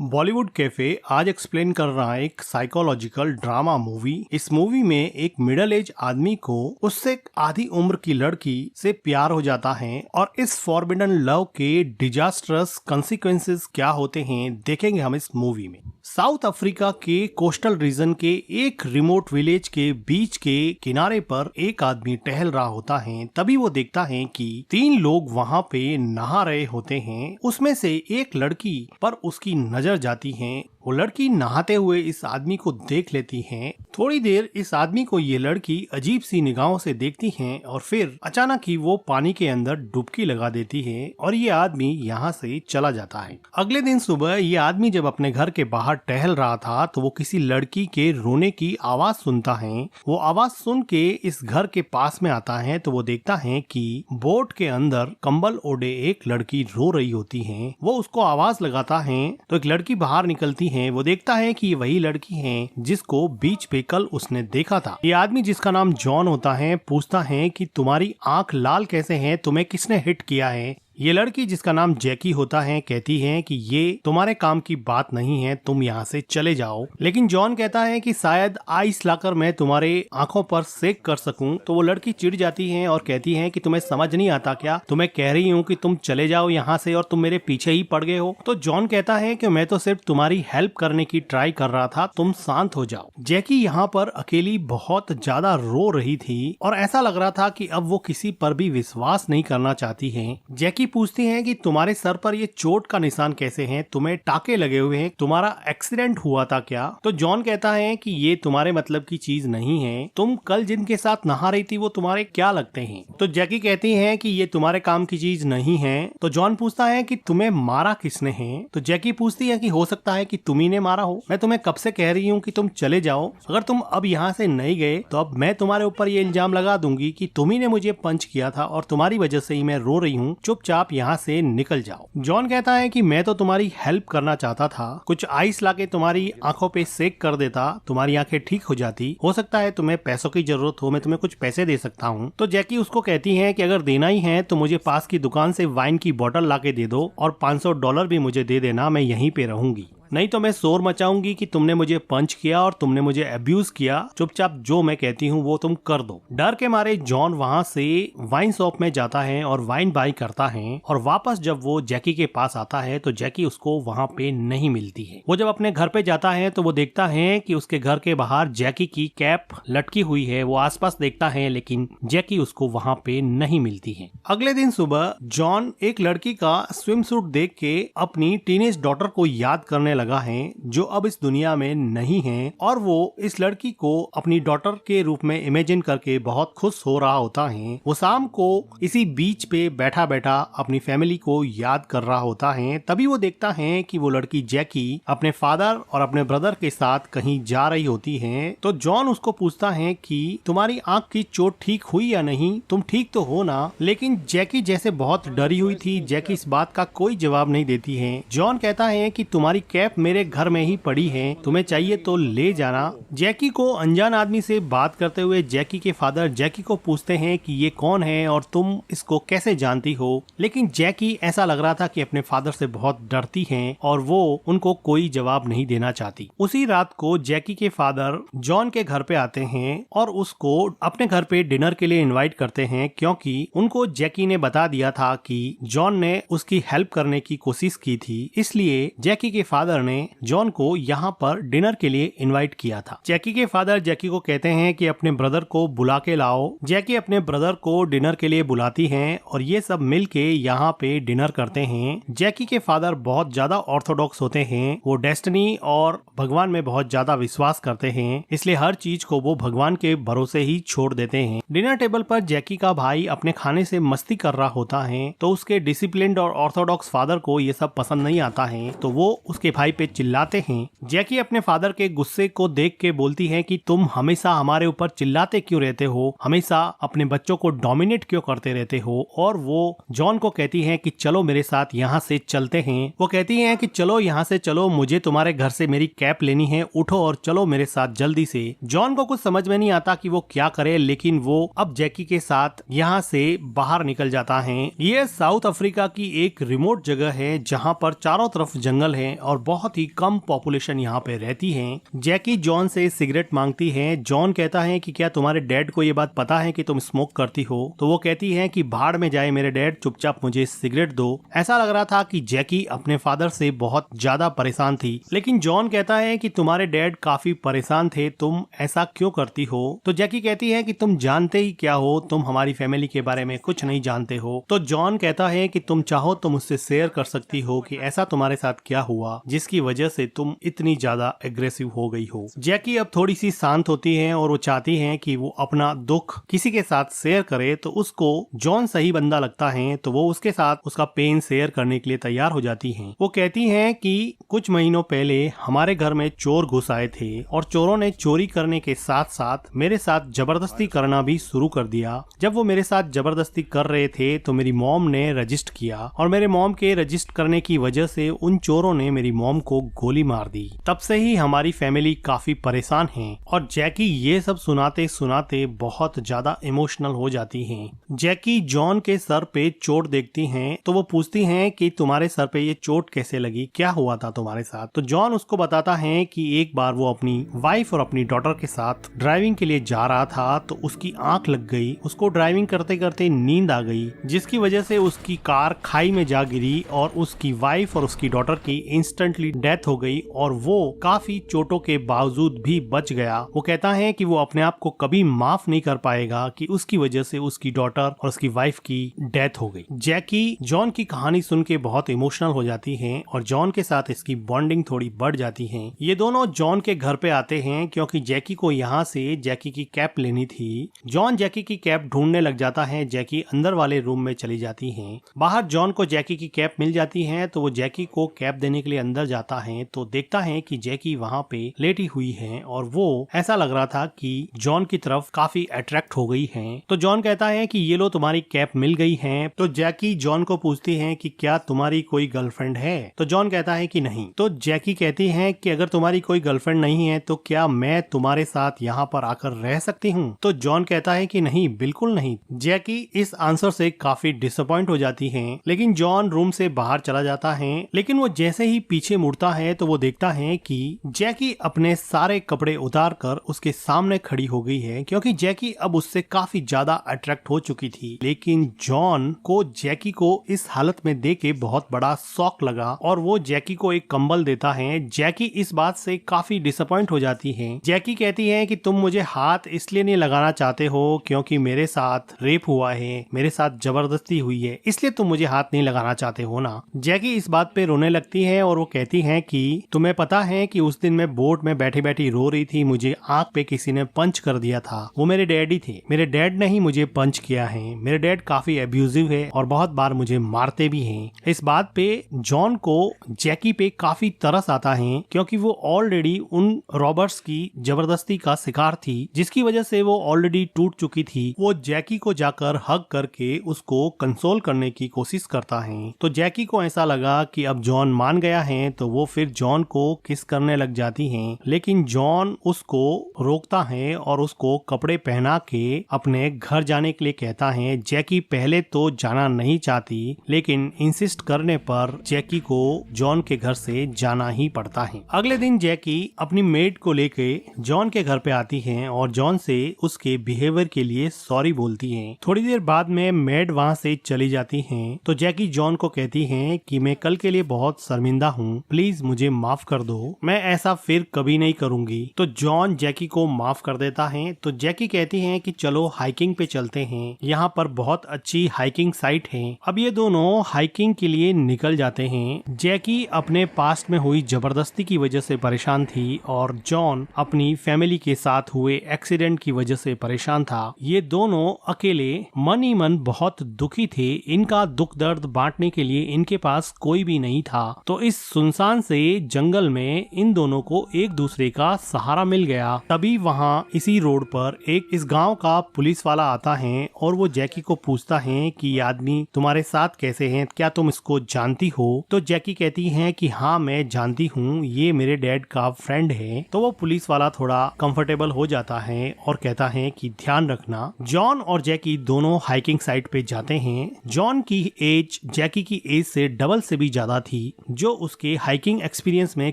Bollywood cafe आज explain कर रहा है एक साइकोलॉजिकल ड्रामा मूवी। इस मूवी में एक मिडिल एज आदमी को उससे आधी उम्र की लड़की से प्यार हो जाता है और इस फॉरबिडन लव के डिजास्टरस कॉन्सिक्वेंसेस क्या होते हैं देखेंगे हम इस मूवी में। साउथ अफ्रीका के कोस्टल रीजन के एक रिमोट विलेज के बीच के किनारे पर एक आदमी टहल रहा होता है। तभी वो देखता है कि 3 लोग वहाँ पे नहा रहे होते हैं। उसमें से एक लड़की पर उसकी नजर जाती है। वो लड़की नहाते हुए इस आदमी को देख लेती है। थोड़ी देर इस आदमी को ये लड़की अजीब सी निगाहों से देखती है और फिर अचानक ही वो पानी के अंदर डुबकी लगा देती है और ये आदमी यहाँ से चला जाता है। अगले दिन सुबह ये आदमी जब अपने घर के बाहर टहल रहा था तो वो किसी लड़की के रोने की आवाज सुनता है। वो आवाज सुन के इस घर के पास में आता है तो वो देखता है कि बोट के अंदर कंबल ओढ़े एक लड़की रो रही होती है। वो उसको आवाज लगाता है तो एक लड़की बाहर निकलती है। वो देखता है कि वही लड़की है जिसको बीच पे कल उसने देखा था। ये आदमी जिसका नाम जॉन होता है पूछता है कि तुम्हारी आंख लाल कैसे है, तुम्हें किसने हिट किया है। ये लड़की जिसका नाम जैकी होता है कहती है कि ये तुम्हारे काम की बात नहीं है, तुम यहाँ से चले जाओ। लेकिन जॉन कहता है कि शायद आइस लाकर मैं तुम्हारे आंखों पर सेक कर सकूं। तो वो लड़की चिढ़ जाती है और कहती है कि तुम्हें समझ नहीं आता क्या, तुम्हें कह रही हूँ कि तुम चले जाओ यहाँ से और तुम मेरे पीछे ही पड़ गए हो। तो जॉन कहता है कि मैं तो सिर्फ तुम्हारी हेल्प करने की ट्राई कर रहा था, तुम शांत हो जाओ। जैकी यहाँ पर अकेली बहुत ज्यादा रो रही थी और ऐसा लग रहा था कि अब वो किसी पर भी विश्वास नहीं करना चाहती है। जैकी पूछती हैं कि तुम्हारे सर पर ये चोट का निशान कैसे हैं, तुम्हें टाके लगे हुए हैं, तुम्हारा एक्सीडेंट हुआ था क्या। तो जॉन कहता है कि ये तुम्हारे मतलब की चीज नहीं है, तुम कल जिनके साथ नहा रही थी वो तुम्हारे क्या लगते हैं। तो जैकी कहती है कि ये तुम्हारे काम की चीज नहीं है। तो जॉन पूछता है कि तुम्हें मारा किसने है। तो जैकी पूछती है कि हो सकता है कि तुम्ही ने मारा हो, मैं तुम्हें कब से कह रही हूँ कि तुम चले जाओ, अगर तुम अब यहाँ से नहीं गए तो अब मैं तुम्हारे ऊपर ये इल्जाम लगा दूंगी कि तुम्ही ने मुझे पंच किया था और तुम्हारी वजह से ही मैं रो रही हूँ, चुपचाप आप यहाँ से निकल जाओ। जॉन कहता है कि मैं तो तुम्हारी हेल्प करना चाहता था, कुछ आइस लाके तुम्हारी आंखों पे सेक कर देता, तुम्हारी आंखें ठीक हो जाती। हो सकता है तुम्हें पैसों की जरूरत हो, मैं तुम्हें कुछ पैसे दे सकता हूँ। तो जैकी उसको कहती है कि अगर देना ही है तो मुझे पास की दुकान से वाइन की बोतल लाके दे दो और $500 भी मुझे दे देना, मैं यहीं पे रहूंगी, नहीं तो मैं शोर मचाऊंगी कि तुमने मुझे पंच किया और तुमने मुझे अब्यूज किया। चुपचाप जो मैं कहती हूँ वो तुम कर दो। डर के मारे जॉन वहाँ से वाइन शॉप में जाता है और वाइन बाई करता है और वापस जब वो जैकी के पास आता है तो जैकी उसको वहाँ पे नहीं मिलती है। वो जब अपने घर पे जाता है तो वो देखता है कि उसके घर के बाहर जैकी की कैप लटकी हुई है। वो आसपास देखता है लेकिन जैकी उसको वहाँ पे नहीं मिलती है। अगले दिन सुबह जॉन एक लड़की का स्विम सूट देख के अपनी टीनेज डॉटर को याद करने लगा है जो अब इस दुनिया में नहीं है और वो इस लड़की को अपनी डॉटर के रूप में इमेजिन करके बहुत खुश हो रहा होता है। वो शाम को इसी बीच पे बैठा बैठा अपनी फैमिली को याद कर रहा होता है। तभी वो देखता है कि वो लड़की जैकी अपने फादर और अपने ब्रदर के साथ कहीं जा रही होती है। तो जॉन उसको पूछता है कि तुम्हारी आंख की चोट ठीक हुई या नहीं, तुम ठीक तो हो ना। लेकिन जैकी जैसे बहुत डरी हुई थी। जैकी इस बात का कोई जवाब नहीं देती है। जॉन कहता है कि तुम्हारी कैप मेरे घर में ही पड़ी है, तुम्हें चाहिए तो ले जाना। जैकी को अनजान आदमी से बात करते हुए जैकी के फादर जैकी को पूछते हैं कि ये कौन है और तुम इसको कैसे जानती हो। लेकिन जैकी ऐसा लग रहा था कि अपने फादर से बहुत डरती है और वो उनको कोई जवाब नहीं देना चाहती। उसी रात को जैकी के फादर जॉन के घर पे आते हैं और उसको अपने घर पे डिनर के लिए इनवाइट करते हैं क्योंकि उनको जैकी ने बता दिया था कि जॉन ने उसकी हेल्प करने की कोशिश की थी। इसलिए जैकी के फादर ने जॉन को यहाँ पर डिनर के लिए इनवाइट किया था। जैकी के फादर जैकी को कहते हैं कि अपने ब्रदर को बुला के लाओ। जैकी अपने ब्रदर को डिनर के लिए बुलाती हैं और ये सब मिलके यहाँ पे डिनर करते हैं। जैकी के फादर बहुत ज्यादा ऑर्थोडॉक्स होते हैं। वो डेस्टिनी और भगवान में बहुत ज्यादा विश्वास करते हैं, इसलिए हर चीज को वो भगवान के भरोसे ही छोड़ देते हैं। डिनर टेबल पर जैकी का भाई अपने खाने से मस्ती कर रहा होता है तो उसके डिसिप्लिन्ड और ऑर्थोडॉक्स फादर को ये सब पसंद नहीं आता है तो वो उसके भाई पे चिल्लाते हैं। जैकी अपने फादर के गुस्से को देख के बोलती है कि तुम हमेशा हमारे ऊपर चिल्लाते क्यों रहते हो, हमेशा अपने बच्चों को डोमिनेट क्यों करते रहते हो। और वो जॉन को कहती है कि चलो मेरे साथ यहाँ से चलते हैं। वो कहती है कि चलो यहाँ से चलो, मुझे तुम्हारे घर से मेरी कैप लेनी है, उठो और चलो मेरे साथ जल्दी से। जॉन को कुछ समझ में नहीं आता कि वो क्या करे, लेकिन वो अब जैकी के साथ यहाँ से बाहर निकल जाता है। ये साउथ अफ्रीका की एक रिमोट जगह है जहाँ पर चारों तरफ जंगल है और बहुत ही कम पॉपुलेशन यहाँ पे रहती है। जैकी जॉन से सिगरेट मांगती है। जॉन कहता है कि क्या तुम्हारे डैड को ये बात पता है कि तुम स्मोक करती हो? तो वो कहती है कि भाड़ में जाए मेरे डैड, चुपचाप मुझे सिगरेट दो। ऐसा लग रहा था कि जैकी अपने फादर से बहुत ज्यादा परेशान थी, लेकिन जॉन कहता है कि तुम्हारे डैड काफी परेशान थे, तुम ऐसा क्यों करती हो? तो जैकी कहती है कि तुम जानते ही क्या हो, तुम हमारी फैमिली के बारे में कुछ नहीं जानते हो। तो जॉन कहता है कि तुम चाहो तो मुझसे शेयर कर सकती हो कि ऐसा तुम्हारे साथ क्या हुआ जिसकी वजह से तुम इतनी ज्यादा एग्रेसिव हो गई हो। जैकी अब थोड़ी सी शांत होती है और वो चाहती है कि वो अपना दुख किसी के साथ शेयर करे, तो उसको जॉन सही बंदा लगता है, तो वो उसके साथ उसका पेन शेयर करने के लिए तैयार हो जाती है। वो कहती है कि कुछ महीनों पहले हमारे घर में चोर घुस आए थे और चोरों ने चोरी करने के साथ साथ मेरे साथ जबरदस्ती करना भी शुरू कर दिया। जब वो मेरे साथ जबरदस्ती कर रहे थे तो मेरी मॉम ने रजिस्ट किया और मेरे मॉम के रजिस्ट करने की वजह से उन चोरों ने मेरी मॉम को गोली मार दी। तब से ही हमारी फैमिली काफी परेशान है। और जैकी ये सब सुनाते सुनाते बहुत ज्यादा इमोशनल हो जाती है। जैकी जॉन के सर पे चोट देखती हैं, तो वो पूछती हैं कि तुम्हारे सर पे ये चोट कैसे लगी, क्या हुआ था तुम्हारे साथ? तो जॉन उसको बताता है कि एक बार वो अपनी वाइफ और अपनी डॉटर के साथ ड्राइविंग के लिए जा रहा था, तो उसकी आंख लग गई। उसको ड्राइविंग करते करते नींद आ गई, जिसकी वजह से उसकी कार खाई में जा गिरी और उसकी वाइफ और उसकी डॉटर की इंस्टेंटली डेथ हो गई और वो काफी चोटों के बावजूद भी बच गया। वो कहता है कि वो अपने आप को कभी माफ नहीं कर पाएगा कि उसकी वजह से उसकी डॉटर और उसकी वाइफ की डेथ हो गई। जैकी जॉन की कहानी सुन के बहुत इमोशनल हो जाती है और जॉन के साथ इसकी बॉन्डिंग थोड़ी बढ़ जाती है। ये दोनों जॉन के घर पे आते हैं क्योंकि जैकी को यहाँ से जैकी की कैप लेनी थी। जॉन जैकी की कैप ढूंढने लग जाता है। जैकी अंदर वाले रूम में चली जाती है। बाहर जॉन को जैकी की कैप मिल जाती है, तो वो जैकी को कैप देने के लिए अंदर जाता है, तो देखता है कि जैकी वहाँ पे लेटी हुई है और वो ऐसा लग रहा था कि जॉन की तरफ काफी अट्रैक्ट हो गई है। तो जॉन कहता है कि ये लो तुम्हारी कैप मिल गई है। तो जैकी जॉन को पूछती है कि क्या तुम्हारी कोई गर्लफ्रेंड है? तो जॉन कहता है कि नहीं। तो जैकी कहती है कि अगर तुम्हारी कोई गर्लफ्रेंड नहीं है तो क्या मैं तुम्हारे साथ यहाँ पर आकर रह सकती हूँ? तो जॉन कहता है कि नहीं, बिल्कुल नहीं। जैकी इस आंसर से काफी डिसअपॉइंट हो जाती है, लेकिन जॉन रूम से बाहर चला जाता है। लेकिन वो जैसे ही पीछे मुड़ता है तो वो देखता है कि जैकी अपने सारे कपड़े उतार कर उसके सामने खड़ी हो गई है, क्योंकि जैकी अब उससे काफी ज्यादा अट्रैक्ट हो चुकी थी। लेकिन जॉन को जैकी को इस हालत में देख के बहुत बड़ा शॉक लगा और वो जैकी को एक कंबल देता है। जैकी इस बात से काफी डिसअपॉइंट हो जाती है। जैकी कहती है कि तुम मुझे हाथ इसलिए नहीं लगाना चाहते हो क्योंकि मेरे साथ रेप हुआ है, मेरे साथ जबरदस्ती हुई है, इसलिए तुम मुझे हाथ नहीं लगाना चाहते हो ना। जैकी इस बात पे रोने लगती है और वो कहती है कि तुम्हें पता है कि उस दिन मैं बोट में बैठी बैठी रो रही थी, मुझे आंख पे किसी ने पंच कर दिया था। वो मेरे डैडी थे, मेरे डैड ने ही मुझे पंच किया है। मेरे डैड काफी अब्यूजिव है और बहुत बार मुझे मारते भी हैं। इस बात पे जॉन को जैकी पे काफी तरस आता है, क्योंकि वो ऑलरेडी उन रॉबर्ट्स की जबरदस्ती का शिकार थी, जिसकी वजह से वो ऑलरेडी टूट चुकी थी। वो जैकी को जाकर हग करके उसको कंसोल करने की कोशिश करता है। तो जैकी को ऐसा लगा कि अब जॉन मान गया है, तो वो फिर जॉन को किस करने लग जाती है। लेकिन जॉन उसको रोकता है और उसको कपड़े पहना के अपने घर जाने के लिए कहता है। जैकी पहले तो जाना नहीं चाहती, लेकिन इंसिस्ट करने पर जैकी को जॉन के घर से जाना ही पड़ता है। अगले दिन जैकी अपनी मेड को लेके जॉन के घर पे आती है और जॉन से उसके बिहेवियर के लिए सॉरी बोलती है। थोड़ी देर बाद में मेड वहाँ से चली जाती है। तो जैकी जॉन को कहती है कि मैं कल के लिए बहुत शर्मिंदा हूँ, प्लीज मुझे माफ कर दो, मैं ऐसा फिर कभी नहीं करूंगी। तो जॉन जैकी को माफ कर देता है। तो जैकी कहती है कि चलो हाइकिंग पे चलते हैं, यहाँ पर बहुत अच्छी हाइकिंग साइट है। अब ये दोनों हाइकिंग के लिए निकल जाते हैं। जैकी अपने पास्ट में हुई जबरदस्ती की वजह से परेशान थी और जॉन अपनी फैमिली के साथ हुए एक्सीडेंट की वजह से परेशान था। ये दोनों अकेले मन ही मन बहुत दुखी थे। इनका दुख दर्द बांटने के लिए इनके पास कोई भी नहीं था। तो इस सुनसान से जंगल में इन दोनों को एक दूसरे का सहारा मिल गया। तभी वहाँ इसी रोड पर एक इस गांव का पुलिस वाला आता है और वो जैकी को पूछता है कि ये आदमी तुम्हारे साथ कैसे हैं, क्या तुम इसको जानती हो? तो जैकी कहती है कि हाँ मैं जानती हूँ, ये मेरे डैड का फ्रेंड है। तो वो पुलिस वाला थोड़ा कंफर्टेबल हो जाता है और कहता है कि ध्यान रखना। जॉन और जैकी दोनों हाइकिंग साइट पे जाते हैं। जॉन की एज जैकी की एज से डबल से भी ज्यादा थी, जो उसके हाइकिंग एक्सपीरियंस में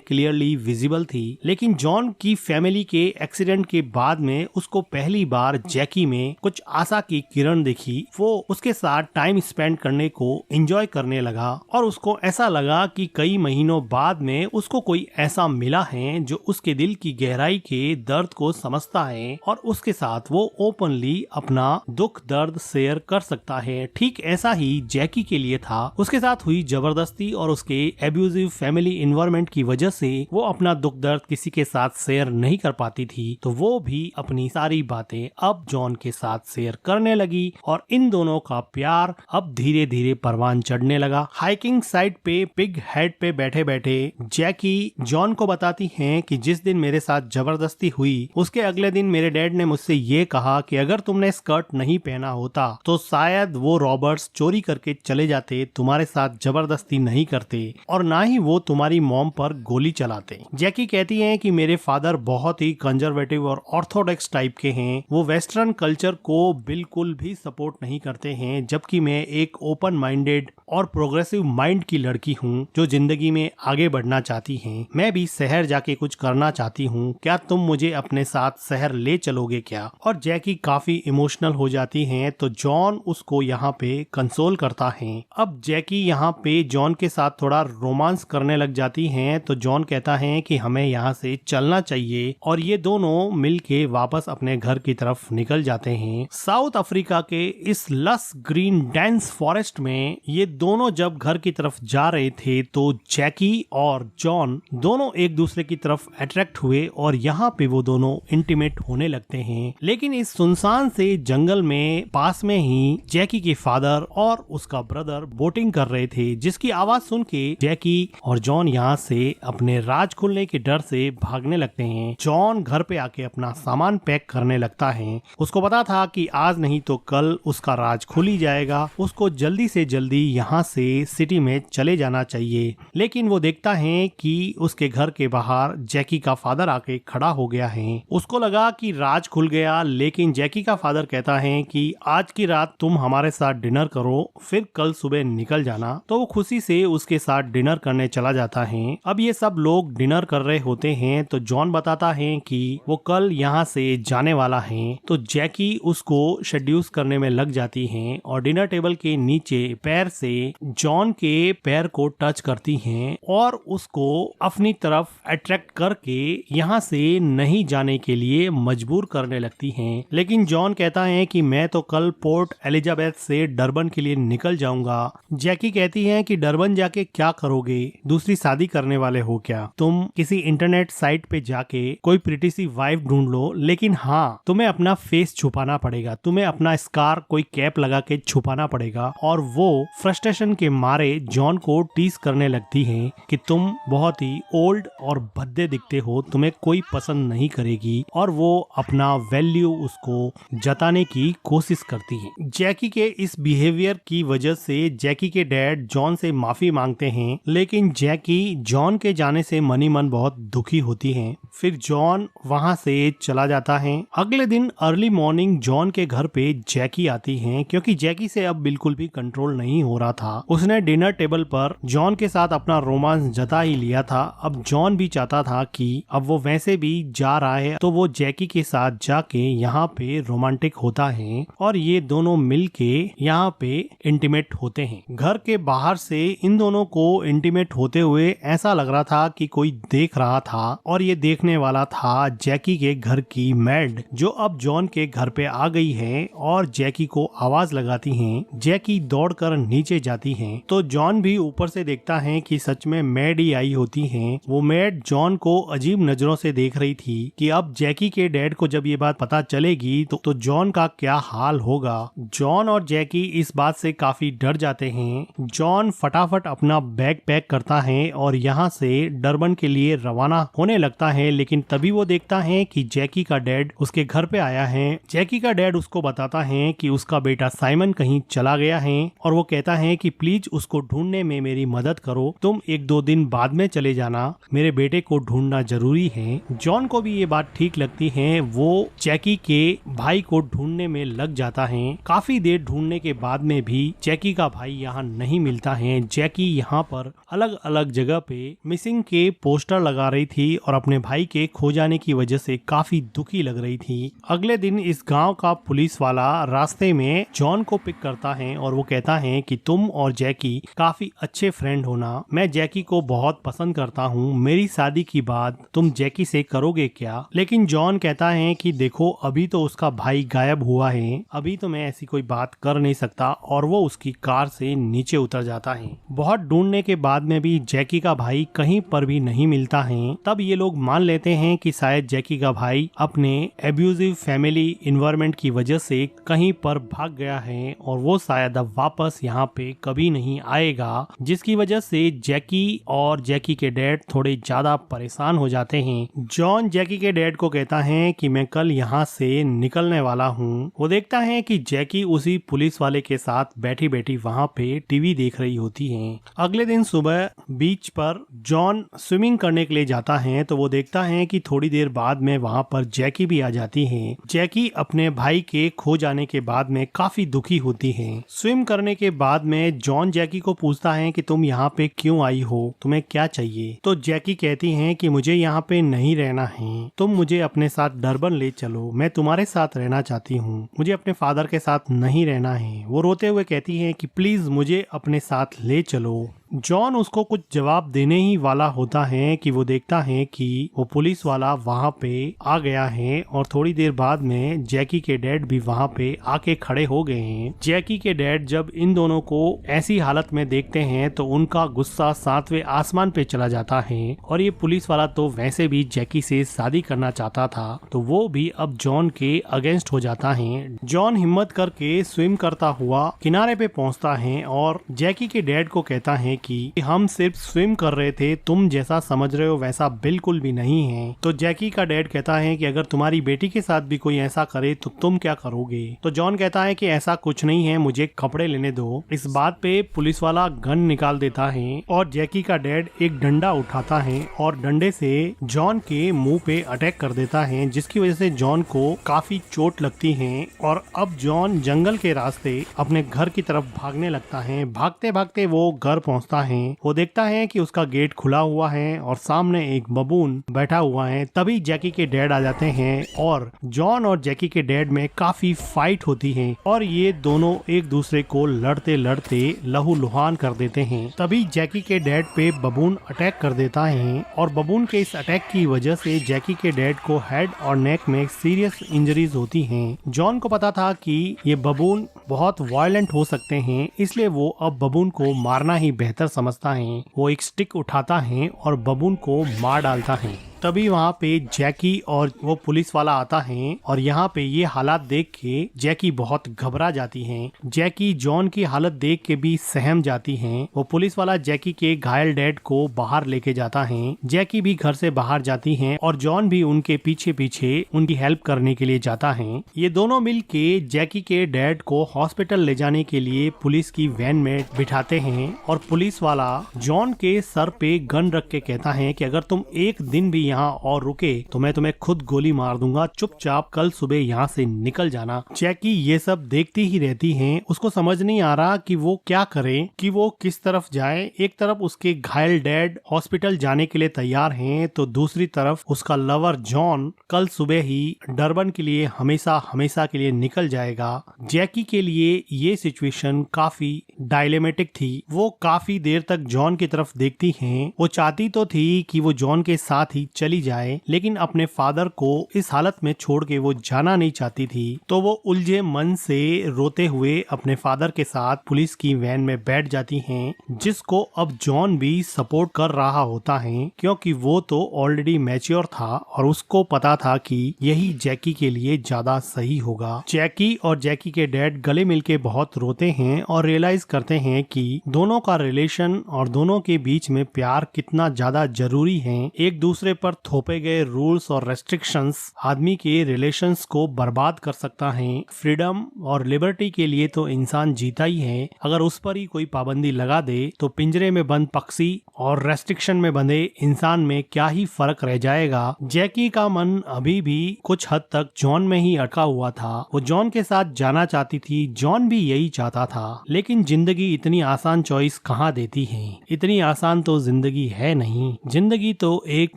क्लियरली विजिबल थी, लेकिन जॉन की फैमिली के एक्सीडेंट के बाद में उसको पहली बार जैकी में कुछ आशा की किरण दिखी। वो उसके साथ टाइम स्पेंड करने को एंजॉय करने लगा और उसको ऐसा लगा कि कई महीनों बाद में उसको कोई ऐसा मिला है जो उसके दिल की गहराई के दर्द को समझता है और उसके साथ वो ओपनली अपना दुख दर्द शेयर कर सकता है। ठीक ऐसा ही जैकी के लिए था। उसके साथ हुई जबरदस्ती और उसके एब्यूजिव फैमिली एनवायरनमेंट की वजह से वो अपना दुख दर्द किसी के साथ शेयर नहीं कर पाती थी, तो वो भी अपनी सारी बातें अब जॉन के साथ शेयर करने लगी और इन दोनों का प्यार अब धीरे धीरे परवान चढ़ने लगा। हाइकिंग साइट पे पिग हेड पे बैठे बैठे जैकी जॉन को बताती है कि जिस दिन मेरे साथ जबरदस्ती हुई उसके अगले दिन मेरे डैड ने मुझसे ये कहा कि अगर तुमने स्कर्ट नहीं पहना होता तो शायद वो रॉबर्ट्स चोरी करके चले जाते, तुम्हारे साथ जबरदस्ती नहीं करते और ना ही वो तुम्हारी मॉम पर गोली चलाते। जैकी कहती है कि मेरे फादर बहुत ही कंजर्वेटिव और ऑर्थोडॉक्स टाइप के हैं, वो वेस्टर्न कल्चर को बिल्कुल भी सपोर्ट नहीं करते हैं, जबकि मैं एक ओपन माइंडेड और प्रोग्रेसिव माइंड की लड़की हूँ जो जिंदगी में आगे बढ़ना चाहती है। मैं भी शहर जाके कुछ करना चाहती हूँ, क्या तुम मुझे अपने साथ शहर ले चलोगे क्या? और जैकी काफी इमोशनल हो जाती हैं, तो जॉन उसको यहाँ पे कंसोल करता है। अब जैकी यहाँ पे जॉन के साथ थोड़ा रोमांस करने लग जाती हैं, तो जॉन कहता है कि हमें यहाँ से चलना चाहिए और ये दोनों मिलके वापस अपने घर की तरफ निकल जाते हैं। साउथ अफ्रीका के इस लस ग्रीन डेंस फॉरेस्ट में ये दोनों जब घर की तरफ जा रहे थे तो जैकी और जॉन दोनों एक दूसरे की तरफ अट्रैक्ट हुए और यहाँ पे वो दोनों इंटीमेट होने लगते हैं। लेकिन इस सुनसान से जंगल में पास में ही जैकी के फादर और उसका ब्रदर बोटिंग कर रहे थे, जिसकी आवाज सुन के जैकी और जॉन यहाँ से अपने राज खुलने के डर से भागने लगते हैं। जॉन घर पे आके अपना सामान पैक करने लगता है। उसको पता था कि आज नहीं तो कल उसका राज खुल ही जाएगा, उसको जल्दी से जल्दी यहाँ से सिटी में चले जाना चाहिए। लेकिन वो देखता है कि उसके घर के बाहर जैकी का फादर आके खड़ा हो गया है। उसको लगा कि राज खुल गया, लेकिन जैकी का फादर कहता है कि आज की रात तुम हमारे साथ डिनर करो, फिर कल सुबह निकल जाना। तो वो खुशी से उसके साथ डिनर करने चला जाता है। अब ये सब लोग डिनर कर रहे होते हैं तो जॉन बताता है कि वो कल यहाँ से जाने वाला है, तो जैकी उसको शेड्यूस करने में लग जाती है और डिनर टेबल के नीचे पैर से जॉन के पैर को टच करती हैं और उसको अपनी तरफ अट्रैक्ट करके यहाँ से नहीं जाने के लिए मजबूर करने लगती हैं। लेकिन जॉन कहता है कि मैं तो कल पोर्ट एलिजाबेथ से डरबन के लिए निकल जाऊंगा। जैकी कहती है कि डरबन जाके क्या करोगे, दूसरी शादी करने वाले हो क्या? तुम किसी इंटरनेट साइट पे जाके कोई प्रिटी सी वाइफ ढूंढ लो, लेकिन हाँ तुम्हें अपना फेस छुपाना पड़ेगा, तुम्हें अपना स्कार कोई कैप लगा के छुपाना पड़ेगा। और वो फ्रस्ट्रेशन के मारे जॉन को टीज करने लगती है कि तुम बहुत ही ओल्ड और भद्दे दिखते हो, तुम्हें कोई पसंद नहीं करेगी, और वो अपना वैल्यू उसको जताने की कोशिश करती है। जैकी के इस बिहेवियर की वजह से जैकी के डैड जॉन से माफी मांगते हैं, लेकिन जैकी जॉन के जाने से मनी मन बहुत दुखी होती है। फिर जॉन वहाँ से चला जाता है। अगले दिन अर्ली मॉर्निंग जॉन के घर पे जैकी आती है, क्योंकि जैकी से अब बिल्कुल भी कंट्रोल नहीं हो रहा था। उसने डिनर टेबल पर जॉन के साथ अपना रोमांस जता ही लिया था। अब जॉन भी चाहता था कि अब वो वैसे भी जा रहा है तो वो जैकी के साथ जाके यहाँ पे रोमांटिक होता है और ये दोनों मिलके यहाँ पे इंटीमेट होते हैं। घर के बाहर से इन दोनों को इंटीमेट होते हुए ऐसा लग रहा था कि कोई देख रहा था, और ये देखने वाला था जैकी के घर की मैड, जो अब जॉन के घर पे आ गई है और जैकी को आवाज लगाती है। जैकी दौड़कर नीचे जाती है तो जॉन भी ऊपर से देखता है कि सच में मैड ही आई होती है। वो मैड जॉन को अजीब नजरों से देख रही थी कि अब जैकी के डैड को जब ये बात पता चलेगी तो जॉन का क्या हाल होगा। जॉन और जैकी इस बात से काफी डर जाते हैं। जॉन फटाफट अपना बैग पैक करता है और यहाँ से डरबन के लिए रवाना होने लगता है, लेकिन तभी वो देखता है कि जैकी का डैड उसके घर पे आया है। जैकी का डैड उसको बताता है कि उसका बेटा साइमन कहीं चला गया है और वो कहता है कि प्लीज उसको ढूंढने में मेरी मदद करो, तुम 1-2 दिन बाद में चले जाना, मेरे बेटे को ढूंढना जरूरी है। जॉन को भी ये बात ठीक लगती है। वो जैकी के भाई को ढूंढने में लग जाता है। काफी देर ढूंढने के बाद में भी जैकी का भाई यहाँ नहीं मिलता है। जैकी यहाँ पर अलग अलग अलग जगह पे मिसिंग के पोस्टर लगा रही थी और अपने भाई के खो जाने की वजह से काफी दुखी लग रही थी। अगले दिन इस गांव का पुलिस वाला रास्ते में जॉन को पिक करता है और वो कहता है कि तुम और जैकी काफी अच्छे फ्रेंड होना, मैं जैकी को बहुत पसंद करता हूँ, मेरी शादी की बात तुम जैकी से करोगे क्या? लेकिन जॉन कहता है कि देखो अभी तो उसका भाई गायब हुआ है, अभी तो मैं ऐसी कोई बात कर नहीं सकता, और वो उसकी कार से नीचे उतर जाता है। बहुत ढूंढने के बाद में भी जैकी का भाई कहीं पर भी नहीं मिलता है। तब ये लोग मान लेते हैं कि शायद जैकी का भाई अपने एब्यूजिव फैमिली इन्वायरमेंट की वजह से कहीं पर भाग गया है और वो शायद अब वापस यहाँ पे कभी नहीं आएगा, जिसकी वजह से जैकी और जैकी के डैड थोड़े ज्यादा परेशान हो जाते हैं। जॉन जैकी के डैड को कहता है कि मैं कल यहाँ से निकलने वाला हूँ। वो देखता है कि जैकी उसी पुलिस वाले के साथ बैठी बैठी वहाँ पे टीवी देख रही होती है। अगले दिन सुबह बीच पर जॉन स्विमिंग करने के लिए जाता है तो वो देखता है कि थोड़ी देर बाद में वहाँ पर जैकी भी आ जाती है। जैकी अपने भाई के खो जाने के बाद में काफी दुखी होती है। स्विम करने के बाद में जॉन जैकी को पूछता है कि तुम यहाँ पे क्यों आई हो, तुम्हें क्या चाहिए? तो जैकी कहती है कि मुझे यहाँ पे नहीं रहना है, तुम मुझे अपने साथ डरबन ले चलो, मैं तुम्हारे साथ रहना चाहती हूँ, मुझे अपने फादर के साथ नहीं रहना है। वो रोते हुए कहती है कि प्लीज मुझे अपने साथ ले चलो। जॉन उसको कुछ जवाब देने ही वाला होता है कि वो देखता है कि वो पुलिस वाला वहाँ पे आ गया है और थोड़ी देर बाद में जैकी के डैड भी वहाँ पे आके खड़े हो गए हैं। जैकी के डैड जब इन दोनों को ऐसी हालत में देखते हैं तो उनका गुस्सा 7वें आसमान पे चला जाता है और ये पुलिस वाला तो वैसे भी जैकी से शादी करना चाहता था, तो वो भी अब जॉन के अगेंस्ट हो जाता है। जॉन हिम्मत करके स्विम करता हुआ किनारे पे पहुँचता है और जैकी के डैड को कहता है कि हम सिर्फ स्विम कर रहे थे, तुम जैसा समझ रहे हो वैसा बिल्कुल भी नहीं है। तो जैकी का डैड कहता है कि अगर तुम्हारी बेटी के साथ भी कोई ऐसा करे तो तुम क्या करोगे? तो जॉन कहता है कि ऐसा कुछ नहीं है, मुझे कपड़े लेने दो। इस बात पे पुलिस वाला गन निकाल देता है और जैकी का डैड एक डंडा उठाता है और डंडे से जॉन के मुंह पे अटैक कर देता है, जिसकी वजह से जॉन को काफी चोट लगती है और अब जॉन जंगल के रास्ते अपने घर की तरफ भागने लगता है। भागते भागते वो घर पहुँचता है। वो देखता है कि उसका गेट खुला हुआ है और सामने एक बबून बैठा हुआ है। तभी जैकी के डैड आ जाते हैं और जॉन और जैकी के डैड में काफी फाइट होती है और ये दोनों एक दूसरे को लड़ते लड़ते लहूलुहान कर देते हैं। तभी जैकी के डैड पे बबून अटैक कर देता है और बबून के इस अटैक की वजह से जैकी के डैड को हेड और नेक में सीरियस इंजरीज होती हैं। जॉन को पता था कि ये बबून बहुत वायलेंट हो सकते हैं, इसलिए वो अब बबून को मारना ही बेहतर समझता है। वो एक स्टिक उठाता है और बबून को मार डालता है। तभी वहाँ पे जैकी और वो पुलिस वाला आता है और यहाँ पे ये हालात देख के जैकी बहुत घबरा जाती है। जैकी जॉन की हालत देख के भी सहम जाती है। वो पुलिस वाला जैकी के घायल डैड को बाहर लेके जाता है। जैकी भी घर से बाहर जाती है और जॉन भी उनके पीछे पीछे उनकी हेल्प करने के लिए जाता है। ये दोनों मिल के जैकी के डैड को हॉस्पिटल ले जाने के लिए पुलिस की वैन में बिठाते हैं और पुलिस वाला जॉन के सर पे गन रख के कहता है कि अगर तुम एक दिन भी यहाँ और रुके तो मैं तुम्हें खुद गोली मार दूंगा, चुपचाप कल सुबह यहाँ से निकल जाना। जैकी ये सब देखती ही रहती है। उसको समझ नहीं आ रहा कि वो क्या करे, कि वो किस तरफ जाए। एक तरफ उसके घायल डैड हॉस्पिटल जाने के लिए तैयार हैं, तो दूसरी तरफ उसका लवर जॉन कल सुबह ही डरबन के लिए हमेशा हमेशा के लिए निकल जाएगा। जैकी के लिए ये सिचुएशन काफी डायलेमेटिक थी। वो काफी देर तक जॉन की तरफ देखती हैं। वो चाहती तो थी कि वो जॉन के साथ ही चली जाए, लेकिन अपने फादर को इस हालत में छोड़ के वो जाना नहीं चाहती थी। तो वो उलझे मन से रोते हुए अपने फादर के साथ पुलिस की वैन में बैठ जाती हैं, जिसको अब जॉन भी सपोर्ट कर रहा होता है, क्योंकि वो तो ऑलरेडी मैच्योर था और उसको पता था कि यही जैकी के लिए ज्यादा सही होगा। जैकी और जैकी के डैड गले मिलके बहुत रोते हैं और रियलाइज करते हैं कि दोनों का रिलेशन और दोनों के बीच में प्यार कितना ज्यादा जरूरी है। एक दूसरे पर पर थोपे गए रूल्स और रेस्ट्रिक्शंस आदमी के रिलेशंस को बर्बाद कर सकता है। फ्रीडम और लिबर्टी के लिए तो इंसान जीता ही है, अगर उस पर ही कोई पाबंदी लगा दे तो पिंजरे में बंद पक्षी और रेस्ट्रिक्शन में बंधे इंसान में क्या ही फर्क रह जाएगा। जैकी का मन अभी भी कुछ हद तक जॉन में ही अटका हुआ था। वो जॉन के साथ जाना चाहती थी, जॉन भी यही चाहता था, लेकिन जिंदगी इतनी आसान चॉइस कहाँ देती है। इतनी आसान तो जिंदगी है नहीं। जिंदगी तो एक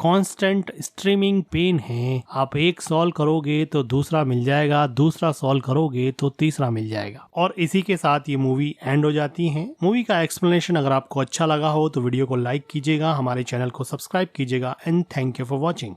कांस्टेंट स्ट्रीमिंग पेन है। आप एक सॉल्व करोगे तो दूसरा मिल जाएगा, दूसरा सॉल्व करोगे तो तीसरा मिल जाएगा। और इसी के साथ ये मूवी एंड हो जाती है। मूवी का एक्सप्लेनेशन अगर आपको अच्छा लगा हो तो वीडियो को लाइक कीजिएगा, हमारे चैनल को सब्सक्राइब कीजिएगा and thank you for watching.